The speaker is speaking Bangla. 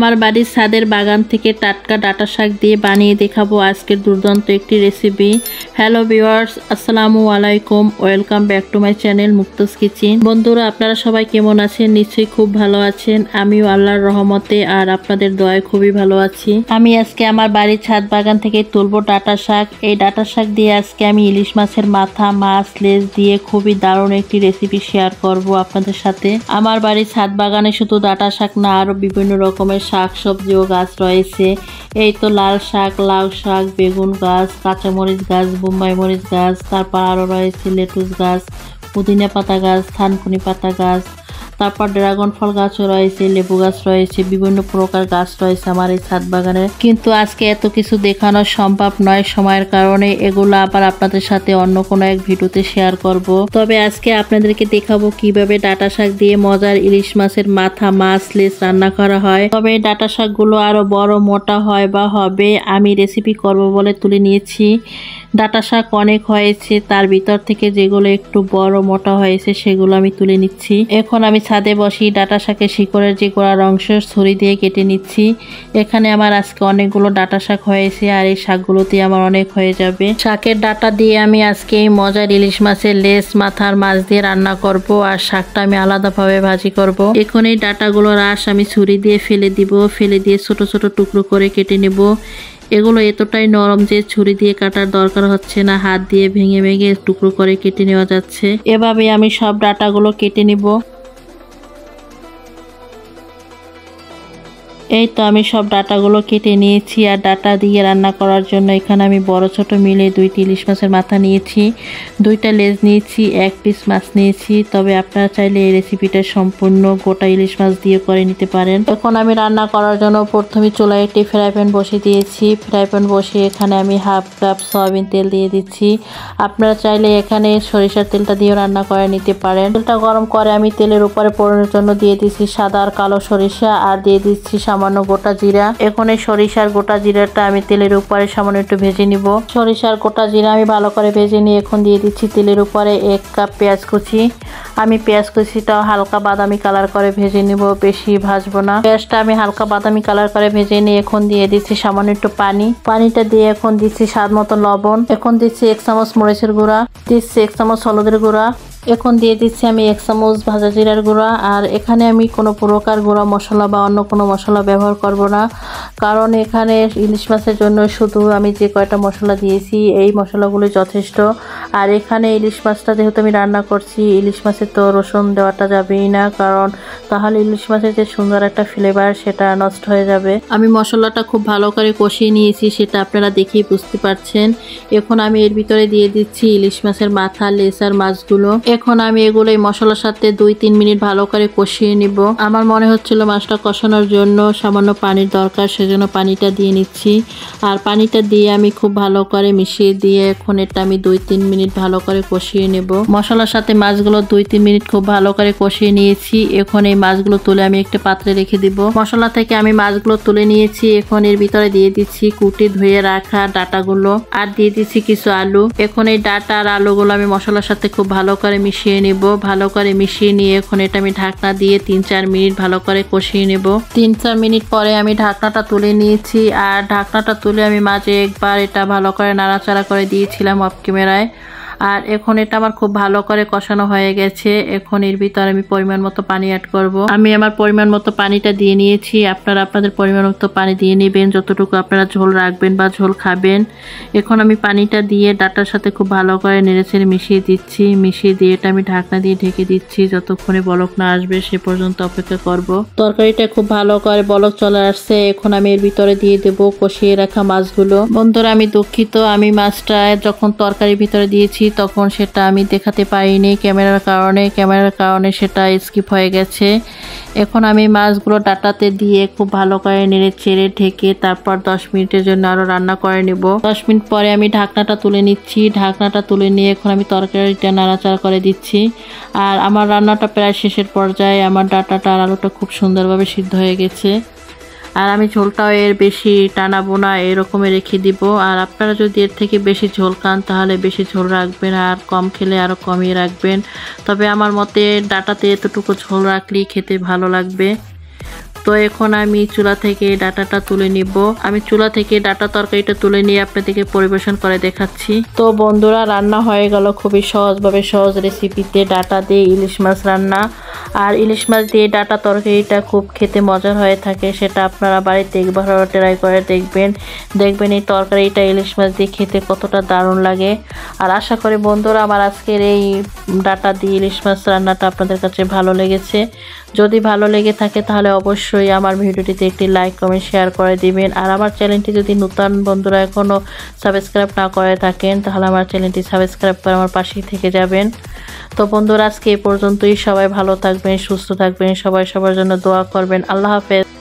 আমার বাড়ির ছাদের বাগান থেকে টাটকা ডাঁটা শাক দিয়ে বানিয়ে দেখাবো আজকের দুর্দান্ত একটি রেসিপি। হ্যালো ভিউয়ার্স, আসসালামু আলাইকুম, welcome back to my channel Mukta's kitchen. বন্ধুরা, আপনারা সবাই কেমন আছেন? নিশ্চয়ই খুব ভালো আছেন। আমিও আল্লাহর রহমতে আর আপনাদের দয়ায় খুবই ভালো আছি। আমি আজকে আমার বাড়ির ছাদ বাগান থেকে তুলবো ডাঁটা শাক। এই ডাঁটা শাক দিয়ে আজকে আমি ইলিশ মাছের মাথা, মাছ, লেজ দিয়ে খুবই দারুণ একটি রেসিপি শেয়ার করব আপনাদের সাথে। আমার বাড়ির ছাদ বাগানে শুধু ডাঁটা শাক না, আরো বিভিন্ন রকমের শাক সবজিও গাছ রয়েছে। এই তো লাল শাক, লাউ শাক, বেগুন গাছ, কাঁচামরিচ গাছ, বোম্বাই মরিচ গাছ, তারপর আরো রয়েছে লেটুস গাছ, পুদিনা পাতা গাছ, থানকুনি পাতা গাছ, তারপর ড্রাগন ফল গাছও রয়েছে, লেবু গাছ রয়েছে, বিভিন্ন প্রকার গাছ রয়েছে আমার এই ছাদ বাগানে। কিন্তু আজকে এত কিছু দেখানো সম্ভব নয় সময়ের কারণে। এগুলো আবার আপনাদের সাথে অন্য কোনো এক ভিডিওতে শেয়ার করব। তবে আজকে আপনাদেরকে দেখাবো কিভাবে ডাঁটা শাক দিয়ে মজার ইলিশ মাছের মাথা, মাছ, লেজ রান্না করা হয়। তবে ডাঁটা শাকগুলো আরো বড় মোটা হয় বা হবে, আমি রেসিপি করব বলে তুলে নিয়েছি। ডাঁটা শাক অনেক হয়েছে, তার ভিতর থেকে যেগুলো একটু বড় মোটা হয়েছে সেগুলো আমি তুলে নিচ্ছি। এখন আমি ছাদে বসি ডাঁটা শাকের শিকড়ের যে গোড়ার অংশ ছুরি দিয়ে কেটে নিচ্ছি। এখানে আমার আজকে অনেকগুলো ডাঁটা শাক হয়েছে আর এই শাকগুলোতে আমার অনেক হয়ে যাবে। শাকের ডাঁটা দিয়ে আমি আজকে এই মজার ইলিশ মাছের লেজ, মাথার মাছ দিয়ে রান্না করব আর শাকটা আমি আলাদাভাবে ভাজি করব। এখন এই ডাঁটাগুলোর রস আমি ছুরি দিয়ে ফেলে দিব, ফেলে দিয়ে ছোট ছোট টুকরো করে কেটে নেব। এগুলো এতটাই নরম যে ছুরি দিয়ে কাটার দরকার হচ্ছে না, হাত দিয়ে ভেঙে ভেঙে টুকরো করে কেটে নেওয়া যাচ্ছে। এভাবে আমি সব ডাঁটাগুলো কেটে নিব। এই তো আমি সব ডাঁটাগুলো কেটে নিয়েছি। আর ডাঁটা দিয়ে রান্না করার জন্য এখানে আমি বড় ছোট মিলে 2টি ইলিশ মাছের মাথা নিয়েছি, 2টা লেজ নিয়েছি, 1 পিস মাছ নিয়েছি। তবে আপনারা চাইলে এই রেসিপিটা সম্পূর্ণ গোটা ইলিশ মাছ দিয়ে করে নিতে পারেন। এখন আমি রান্না করার জন্য প্রথমে চুলায় একটি ফ্রাই প্যান বসিয়ে দিয়েছি। ফ্রাই প্যান বসিয়ে এখানে আমি 1/2 কাপ সয়াবিন তেল দিয়ে দিচ্ছি। আপনারা চাইলে এখানে সরিষার তেলটা দিয়েও রান্না করে নিতে পারেন। তেলটা গরম করে আমি তেলের উপরে পোড়ানোর জন্য দিয়ে দিচ্ছি সাদা আর কালো সরিষা, আর দিয়ে দিচ্ছি সামান্য গোটা জিরা। এখন এই সরিষার গোটা জিরাটা আমি তেলের উপরে সামান্য একটু ভেজে নিব। সরিষার গোটা জিরা আমি ভালো করে ভেজে নিয়ে এখন দিয়ে দিচ্ছি তেলের উপরে 1 কাপ পেঁয়াজ কুচি। আমি পেঁয়াজ কুচিটাও হালকা বাদামি কালার করে ভেজে নিব, বেশি ভাজবো না। পেঁয়াজটা আমি হালকা বাদামি কালার করে ভেজে নিয়ে এখন দিয়ে দিচ্ছি সামান্য একটু পানি। পানিটা দিয়ে এখন দিচ্ছি স্বাদ মতো লবণ। এখন দিচ্ছি 1 চামচ মরিচের গুঁড়া, দিচ্ছি 1 চামচ হলুদের গুঁড়া। এখন দিয়ে দিচ্ছি আমি 1 চামচ ভাজা জিরার গুঁড়া। আর এখানে আমি কোনো প্রকার গুঁড়া মশলা বা অন্য কোনো মশলা ব্যবহার করব না, কারণ এখানে ইলিশ মাছের জন্য শুধু আমি যে কয়টা মশলা দিয়েছি এই মশলাগুলো যথেষ্ট। আর এখানে ইলিশ মাছটা যেহেতু আমি রান্না করছি, ইলিশ মাছে তো রসুন দেওয়াটা যাবেই না, কারণ তাহলে ইলিশ মাছের যে সুন্দর একটা ফ্লেভার সেটা নষ্ট হয়ে যাবে। আমি মশলাটা খুব ভালো করে কষিয়ে নিয়েছি, সেটা আপনারা দেখেই বুঝতে পারছেন। এখন আমি এর ভিতরে দিয়ে দিচ্ছি ইলিশ মাছের মাথা, লেজ আর মাছগুলো। এখন আমি এগুলো এই মশলার সাথে 2-3 মিনিট ভালো করে কষিয়ে নিব। আমার মনে হচ্ছিল মাছটা কষানোর জন্য সামান্য পানির দরকার, সেজন্য পানিটা দিয়ে নিচ্ছি। আর পানিটা দিয়ে আমি খুব ভালো করে মিশিয়ে দিয়ে এখন এটা আমি 2-3 মিনিট ভালো করে কষিয়ে নেব। মশলার সাথে মাছগুলো 2-3 মিনিট খুব ভালো করে কষিয়ে নিয়েছি। এখন এই মাছগুলো তুলে আমি একটা পাত্রে রেখে দিব। মশলা থেকে আমি মাছগুলো তুলে নিয়েছি। এখন এর ভিতরে দিয়ে দিচ্ছি কুটে ধুয়ে রাখা ডাঁটাগুলো আর দিয়ে দিচ্ছি কিছু আলু। এখন এই ডাঁটা আর আলুগুলো আমি মশলার সাথে খুব ভালো করে মিশিয়ে নেব। ভালো করে মিশিয়ে নিয়ে এখন এটা আমি ঢাকনা দিয়ে 3-4 মিনিট ভালো করে কষিয়ে নেব। 3-4 মিনিট পরে আমি ঢাকনাটা তুলে নিয়েছি। আর ঢাকনাটা তুলে আমি মাঝে একবার এটা ভালো করে নাড়াচাড়া করে দিয়েছিলাম অফ ক্যামেরায়। আর এখন এটা আমার খুব ভালো করে কষানো হয়ে গেছে। এখন এর ভিতরে আমি পরিমাণ মতো পানি অ্যাড করব। আমি আমার পরিমাণ মতো পানিটা দিয়ে নিয়েছি। আপনারা আপনাদের পরিমাণ মতো পানি দিয়ে নেবেন, যতটুকু আপনারা ঝোল রাখবেন বা ঝোল খাবেন। এখন আমি পানিটা দিয়ে ডাঁটার সাথে খুব ভালো করে নেড়েচেড়ে মিশিয়ে দিচ্ছি। মিশিয়ে দিয়ে এটা আমি ঢাকনা দিয়ে ঢেকে দিচ্ছি, যতক্ষণে বলক না আসবে সে পর্যন্ত অপেক্ষা করব। তরকারিটা খুব ভালো করে বলক চলে আসছে। এখন আমি এর ভিতরে দিয়ে দেব কষিয়ে রাখা মাছগুলো। বন্ধুরা, আমি দুঃখিত, আমি মাছটা যখন তরকারির ভিতরে দিয়েছি তখন সেটা আমি দেখাতে পারিনি ক্যামেরার কারণে সেটা স্কিপ হয়ে গেছে। এখন আমি মাছগুলো ডাঁটাতে দিয়ে খুব ভালো করে নেড়ে চেড়ে ঢেকে তারপর 10 মিনিটের জন্য আরো রান্না করে নেব। 10 মিনিট পরে আমি ঢাকনাটা তুলে নিচ্ছি। ঢাকনাটা তুলে নিয়ে এখন আমি তরকারিটা নাড়াচাড়া করে দিচ্ছি। আর আমার রান্নাটা প্রায় শেষের পর্যায়ে। আমার ডাঁটাটা আর আলুটা খুব সুন্দরভাবে সিদ্ধ হয়ে গেছে। আর আমি ঝোলটাও এর বেশি টানাবো না, এরকমই রেখে দিব। আর আপনারা যদি এর থেকে বেশি ঝোল খান তাহলে বেশি ঝোল রাখবেন, আর কম খেলে আরও কমিয়ে রাখবেন। তবে আমার মতে ডাঁটাতে এতটুকু ঝোল রাখলেই খেতে ভালো লাগবে। তো এখন আমি চুলা থেকে ডাটাটা তুলে নিব। আমি চুলা থেকে ডাটা তরকারিটা তুলে নিয়ে আপনাদেরকে পরিবেশন করে দেখাচ্ছি। তো বন্ধুরা, রান্না হয়ে গেল খুবই সহজভাবে, সহজ রেসিপিতে ডাটা দিয়ে ইলিশ মাছ রান্না। আর ইলিশ মাছ দিয়ে ডাটা তরকারিটা খুব খেতে মজার হয়ে থাকে, সেটা আপনারা বাড়িতে একবার ট্রাই করে দেখবেন এই তরকারিটা ইলিশ মাছ দিয়ে খেতে কতটা দারুণ লাগে। আর আশা করি বন্ধুরা আমার আজকের এই ডাটা দিয়ে ইলিশ মাছ রান্নাটা আপনাদের কাছে ভালো লেগেছে। যদি ভালো লেগে থাকে তাহলে অবশ্যই আমার ভিডিওটিতে একটি লাইক কমেন্ট শেয়ার করে দিবেন। আর আমার চ্যানেলটি যদি নতুন বন্ধুরা এখনও সাবস্ক্রাইব না করে থাকেন তাহলে আমার চ্যানেলটি সাবস্ক্রাইব করে আমার পাশেই থেকে যাবেন। তো বন্ধুরা, আজকে এই পর্যন্তই। সবাই ভালো থাকবেন, সুস্থ থাকবেন, সবাই সবার জন্য দোয়া করবেন। আল্লাহ হাফেজ।